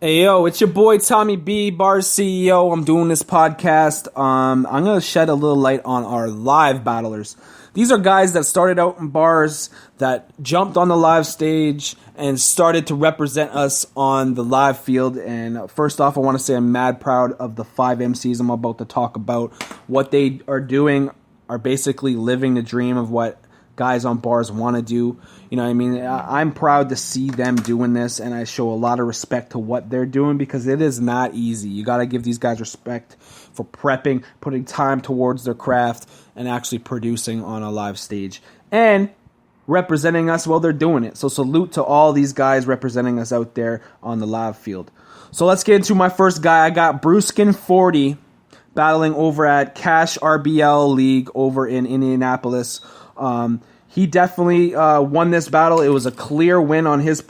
Hey yo, it's your boy Tommy B, Bars CEO. I'm doing this podcast. I'm gonna shed a little light on our live battlers. These are guys that started out in bars, that jumped on the live stage and started to represent us on the live field. And first off, I want to say I'm mad proud of the 5 MCs I'm about to talk about. What they are doing are basically living the dream of what guys on bars want to do. You know what I mean? I'm proud to see them doing this, and I show a lot of respect to what they're doing because it is not easy. You got to give these guys respect for prepping, putting time towards their craft, and actually producing on a live stage and representing us while they're doing it. So salute to all these guys representing us out there on the live field. So let's get into my first guy. I got Bruskin 40 battling over at Cash RBL League over in Indianapolis. He definitely won this battle. It was a clear win on his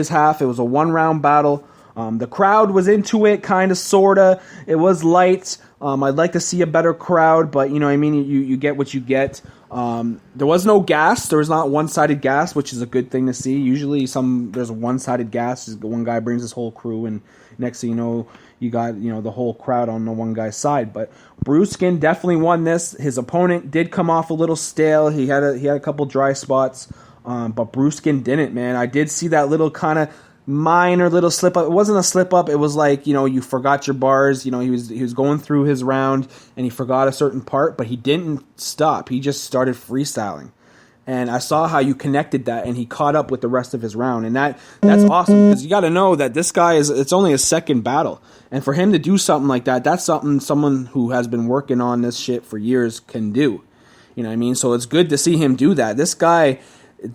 half. It was a 1-round battle. The crowd was into it, kind of, sort of. It was light. I'd like to see a better crowd, but you know what I mean? You get what you get. There was no gas. There was not one-sided gas, which is a good thing to see. Usually there's a one-sided gas. One guy brings his whole crew, and next thing you know, you got the whole crowd on the one guy's side. But Bruskin definitely won this. His opponent did come off a little stale. He had a couple dry spots, but Bruskin didn't. Man, I did see that little kind of minor little slip up. It wasn't a slip up. It was like you forgot your bars. He was going through his round and he forgot a certain part, but he didn't stop. He just started freestyling. And I saw how you connected that, and he caught up with the rest of his round. And that's awesome, because you got to know that this guy it's only his second battle. And for him to do something like that, that's something someone who has been working on this shit for years can do. You know what I mean? So it's good to see him do that. This guy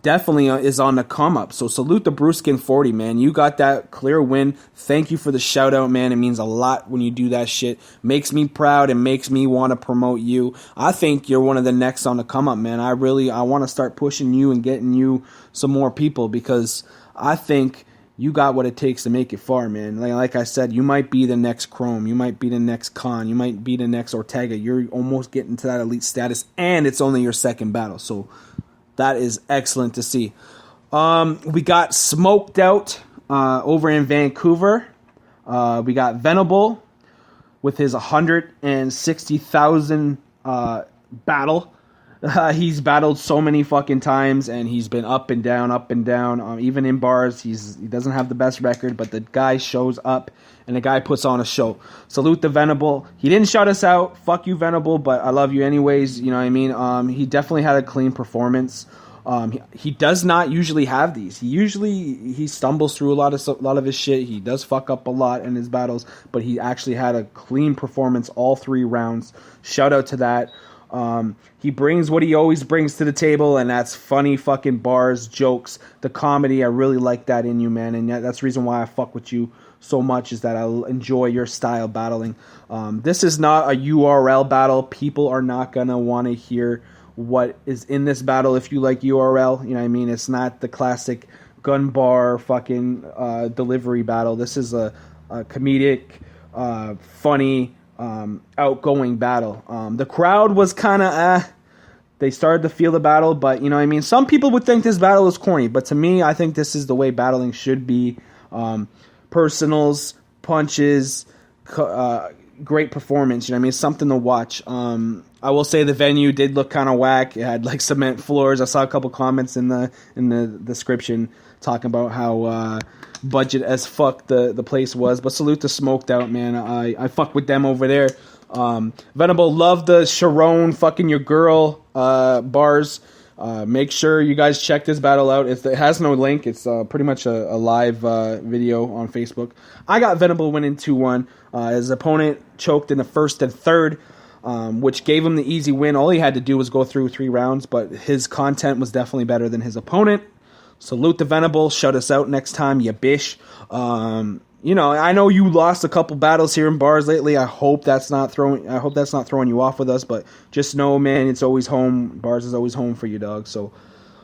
definitely is on the come up. So salute the Bruskin 40, man. You got that clear win. Thank you for the shout out, man. It means a lot when you do that shit. Makes me proud and makes me want to promote you. I think you're one of the next on the come up, man. I want to start pushing you and getting you some more people, because I think you got what it takes to make it far, man. Like I said, you might be the next Chrome. You might be the next Khan. You might be the next Ortega. You're almost getting to that elite status, and it's only your second battle. So that is excellent to see. We got Smoked Out over in Vancouver. We got VENABLE with his 160,000 battle. He's battled so many fucking times, and he's been up and down, up and down. Even in bars, he doesn't have the best record, but the guy shows up, and the guy puts on a show. Salute to VENABLE. He didn't shout us out. Fuck you, VENABLE, but I love you anyways. You know what I mean? He definitely had a clean performance. He does not usually have these. He stumbles through a lot of his shit. He does fuck up a lot in his battles, but he actually had a clean performance all 3 rounds. Shout out to that. He brings what he always brings to the table, and that's funny fucking bars, jokes, the comedy. I really like that in you, man, and that's the reason why I fuck with you so much, is that I enjoy your style battling. This is not a URL battle. People are not gonna want to hear what is in this battle if you like URL. You know what I mean? It's not the classic gun bar fucking delivery battle. This is a comedic, funny, outgoing battle. The crowd was kind of they started to feel the battle, but you know what I mean? Some people would think this battle is corny, but to me, I think this is the way battling should be. Personals, punches, great performance. You know what I mean? It's something to watch. I will say the venue did look kind of whack. It had like cement floors. I saw a couple comments in the description talking about how budget as fuck the place was. But salute to Smoked Out, man. I fuck with them over there. VENABLE, love the Sharon fucking your girl bars. Make sure you guys check this battle out. It has no link. It's pretty much a live video on Facebook. I got VENABLE winning 2-1. His opponent choked in the first and third, which gave him the easy win. All he had to do was go through 3 rounds, but his content was definitely better than his opponent. Salute to VENABLE. Shout us out next time, you bish. I know you lost a couple battles here in bars lately. I hope that's not throwing you off with us, but just know, man, it's always home. Bars is always home for you, dog. So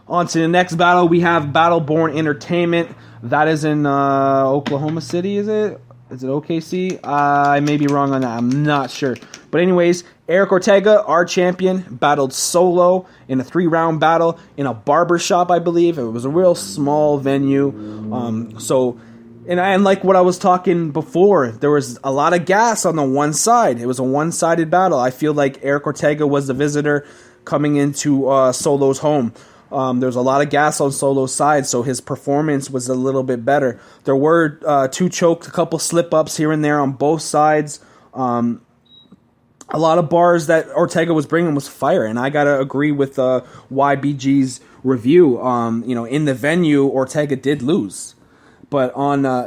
on to the next battle. We have Battleborn Entertainment. That is in Oklahoma City, is it? Is it OKC? I may be wrong on that. I'm not sure. But anyways, Eric Ortega, our champion, battled solo in a 3-round battle in a barber shop, I believe. It was a real small venue. So And like what I was talking before, there was a lot of gas on the one side. It was a one-sided battle. I feel like Eric Ortega was the visitor coming into Solo's home. There was a lot of gas on Solo's side, so his performance was a little bit better. There were 2 chokes, a couple slip-ups here and there on both sides. A lot of bars that Ortega was bringing was fire, and I gotta agree with YBG's review. In the venue, Ortega did lose. But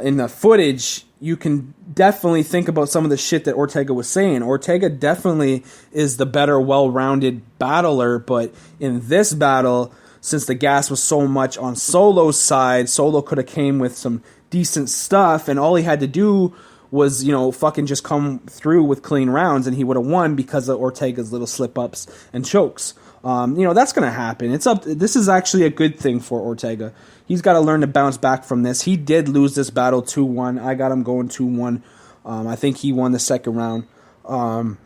in the footage, you can definitely think about some of the shit that Ortega was saying. Ortega definitely is the better, well-rounded battler, but in this battle, since the gas was so much on Solo's side, Solo could have came with some decent stuff, and all he had to do was, fucking just come through with clean rounds, and he would have won because of Ortega's little slip-ups and chokes. That's going to happen. This is actually a good thing for Ortega. He's got to learn to bounce back from this. He did lose this battle 2-1. I got him going 2-1. I think he won the second round. And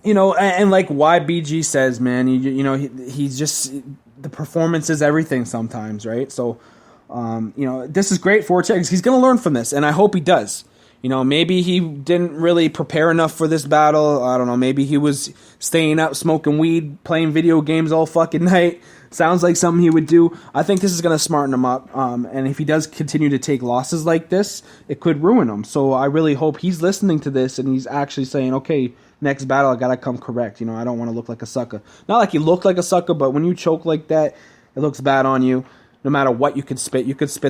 like YBG says, man, he's just, the performance is everything sometimes, right? So, this is great for Ortega. He's going to learn from this, and I hope he does. Maybe he didn't really prepare enough for this battle. I don't know. Maybe he was staying up, smoking weed, playing video games all fucking night. Sounds like something he would do. I think this is going to smarten him up. And if he does continue to take losses like this, it could ruin him. So I really hope he's listening to this and he's actually saying, okay, next battle I got to come correct. I don't want to look like a sucker. Not like you look like a sucker, but when you choke like that, it looks bad on you. No matter what you could spit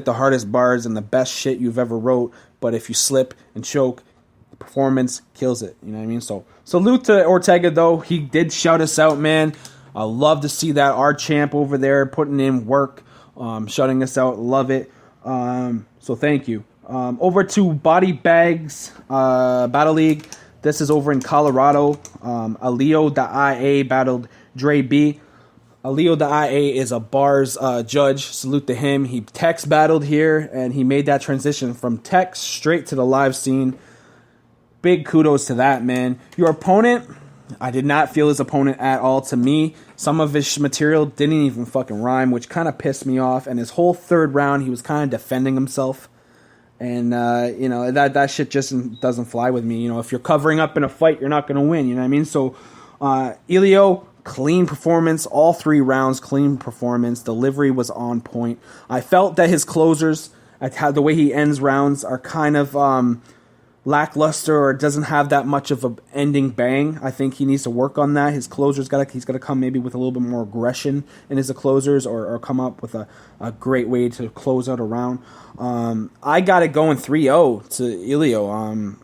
the hardest bars and the best shit you've ever wrote. But if you slip and choke, the performance kills it. You know what I mean? So salute to Ortega, though. He did shout us out, man. I love to see that. Our champ over there putting in work, shouting us out. Love it. So thank you. Over to Body Bags Battle League. This is over in Colorado. Aleo the IA battled Dre B. Aleo the IA is a bars judge. Salute to him. He text battled here, and he made that transition from text straight to the live scene. Big kudos to that, man. Your opponent, I did not feel his opponent at all. To me, some of his material didn't even fucking rhyme, which kind of pissed me off. And his whole third round, he was kind of defending himself. And, that shit just doesn't fly with me. If you're covering up in a fight, you're not going to win. You know what I mean? So, Aleo, clean performance, all 3 rounds, clean performance. Delivery was on point. I felt that his closers, the way he ends rounds, are kind of lackluster or doesn't have that much of an ending bang. I think he needs to work on that. His closers he's got to come maybe with a little bit more aggression in his closers, or come up with a great way to close out a round. I got it going 3-0 to Aleo.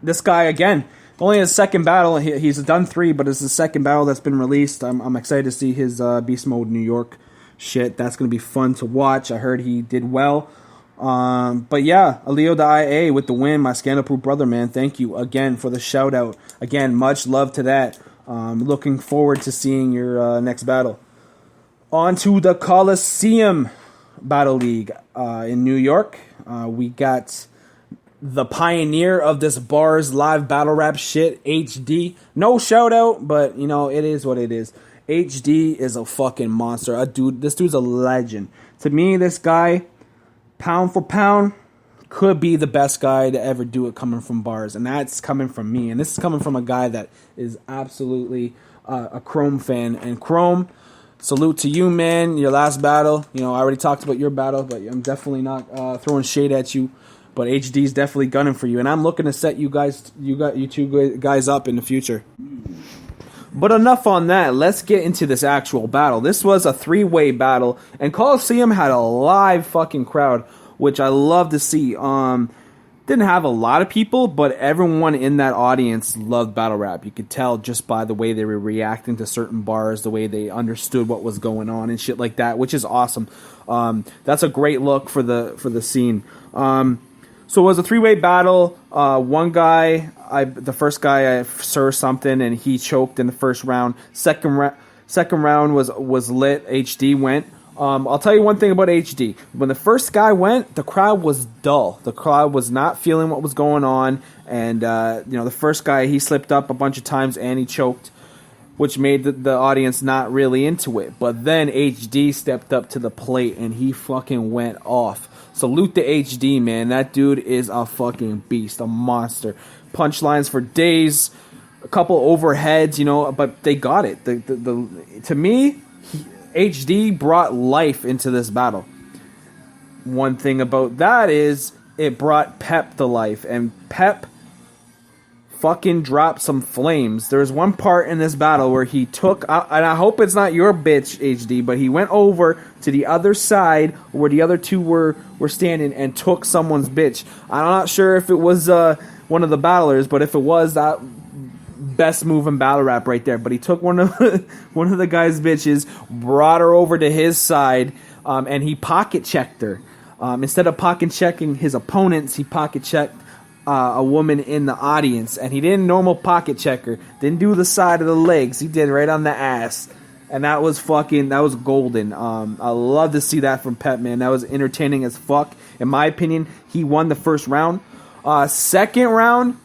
This guy, again, only his second battle. He's done 3, but it's the second battle that's been released. I'm excited to see his Beast Mode New York shit. That's going to be fun to watch. I heard he did well. But yeah, Aleo the IA with the win. My scandal-proof brother, man. Thank you again for the shout-out. Again, much love to that. Looking forward to seeing your next battle. On to the Coliseum Battle League in New York. We got the pioneer of this bars live battle rap shit, HD. No shout out, but it is what it is. HD is a fucking monster. This dude's a legend. To me, this guy, pound for pound, could be the best guy to ever do it coming from bars. And that's coming from me. And this is coming from a guy that is absolutely a Chrome fan. And Chrome, salute to you, man. Your last battle. I already talked about your battle, but I'm definitely not throwing shade at you. But HD's definitely gunning for you, and I'm looking to set you two guys up in the future. But enough on that. Let's get into this actual battle. This was a 3-way battle, and Coliseum had a live fucking crowd, which I love to see. Didn't have a lot of people, but everyone in that audience loved battle rap. You could tell just by the way they were reacting to certain bars, the way they understood what was going on and shit like that, which is awesome. That's a great look for the scene. So it was a 3-way battle. One guy, the first guy, I served something and he choked in the first round. Second round was lit. HD went. I'll tell you one thing about HD. When the first guy went, the crowd was dull. The crowd was not feeling what was going on. And, the first guy, he slipped up a bunch of times and he choked, which made the audience not really into it. But then HD stepped up to the plate and he fucking went off. salute to HD, man. That dude is a fucking beast, a monster. Punchlines for days, a couple overheads, but they got it. To me, HD brought life into this battle. One thing about that is it brought Pep to life, and Pep fucking dropped some flames. There's one part in this battle where he took, and I hope it's not your bitch, HD, but he went over to the other side where the other two were standing and took someone's bitch. I'm not sure if it was one of the battlers, but if it was, that best move in battle rap right there. But he took one of the guy's bitches, brought her over to his side, and he pocket checked her. Instead of pocket checking his opponents, he pocket checked a woman in the audience, and he didn't normal pocket check her. Didn't do the side of the legs. He did right on the ass, and that was golden. I love to see that from Pep, man. That was entertaining as fuck. In my opinion, he won the first round. Second round,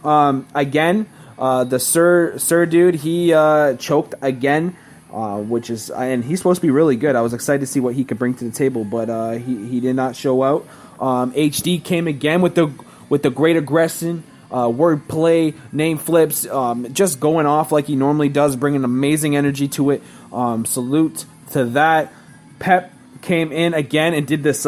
again, the Sir dude, he choked again, and he's supposed to be really good. I was excited to see what he could bring to the table, but he did not show out. HD came again with the great aggression, wordplay, name flips, just going off like he normally does, bringing amazing energy to it. Salute to that. Pep came in again and did this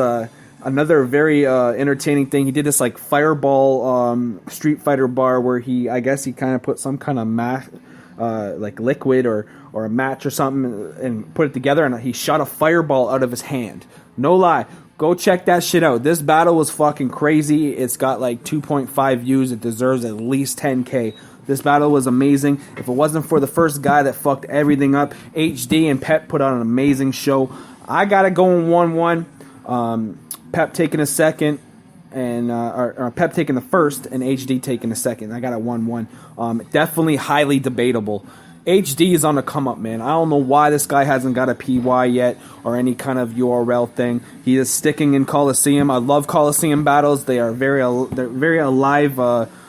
another very entertaining thing. He did this like fireball Street Fighter bar where I guess he kind of put some kind of like liquid or a match or something and put it together, and he shot a fireball out of his hand. No lie. Go check that shit out. This battle was fucking crazy. It's got like 2.5 views. It deserves at least 10K. This battle was amazing. If it wasn't for the first guy that fucked everything up, HD and Pep put on an amazing show. I got it going 1-1. Pep taking a second, and or Pep taking the first, and HD taking the second. I got it 1-1. Definitely highly debatable. HD is on the come up, man. I don't know why this guy hasn't got a PY yet or any kind of URL thing. He is sticking in Coliseum. I love Coliseum battles. They're very alive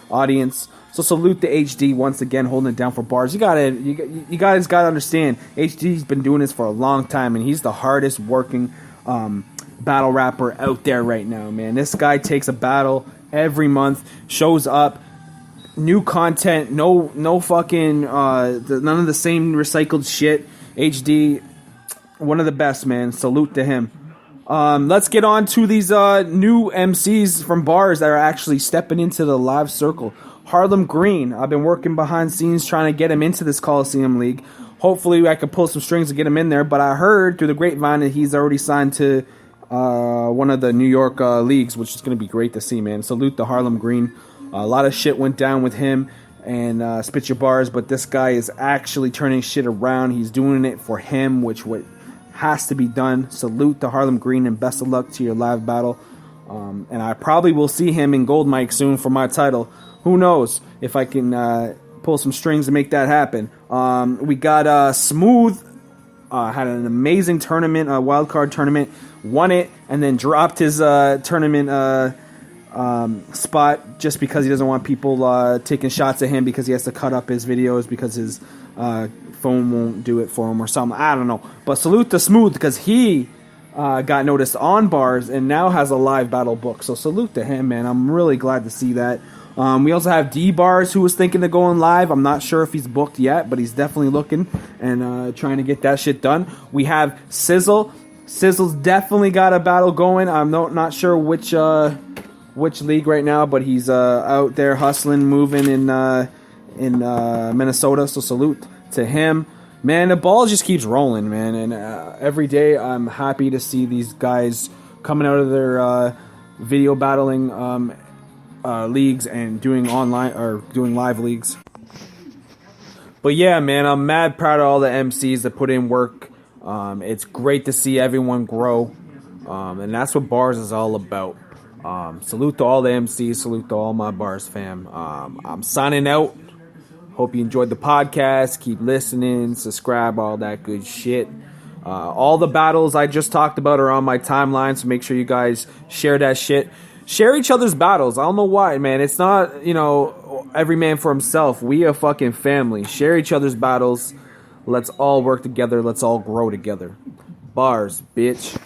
audience. So salute to HD once again, holding it down for bars. You guys gotta understand, HD's been doing this for a long time, and he's the hardest working battle rapper out there right now, man. This guy takes a battle every month, shows up. New content, no fucking, none of the same recycled shit. HD, one of the best, man. Salute to him. Let's get on to these new MCs from bars that are actually stepping into the live circle. Harlem Green, I've been working behind scenes trying to get him into this Coliseum League. Hopefully I could pull some strings to get him in there, but I heard through the grapevine that he's already signed to one of the New York leagues, which is going to be great to see, man. Salute to Harlem Green. A lot of shit went down with him and Spit Your Bars, but this guy is actually turning shit around. He's doing it for him, which has to be done. Salute to Harlem Green, and best of luck to your live battle. And I probably will see him in Gold Mike soon for my title. Who knows if I can pull some strings to make that happen. We got Smooth, had an amazing tournament, wild card tournament, won it, and then dropped his tournament spot just because he doesn't want people taking shots at him because he has to cut up his videos because his phone won't do it for him or something. I don't know. But salute to Smooth because he got noticed on bars and now has a live battle book. So salute to him, man. I'm really glad to see that. We also have D-Bars, who was thinking of going live. I'm not sure if he's booked yet, but he's definitely looking and trying to get that shit done. We have Sizzle. Sizzle's definitely got a battle going. I'm not sure which league right now, but he's out there hustling, moving in Minnesota. So salute to him, man. The ball just keeps rolling, man, and every day I'm happy to see these guys coming out of their video battling leagues and doing online or doing live leagues. But yeah, man, I'm mad proud of all the MCs that put in work. It's great to see everyone grow, and that's what bars is all about. Salute to all the MCs. Salute to all my bars fam. I'm signing out. Hope you enjoyed the podcast. Keep listening. Subscribe. All that good shit. All the battles I just talked about are on my timeline, so make sure you guys share that shit. Share each other's battles. I don't know why, man. It's not, every man for himself. We a fucking family. Share each other's battles. Let's all work together. Let's all grow together. Bars, bitch.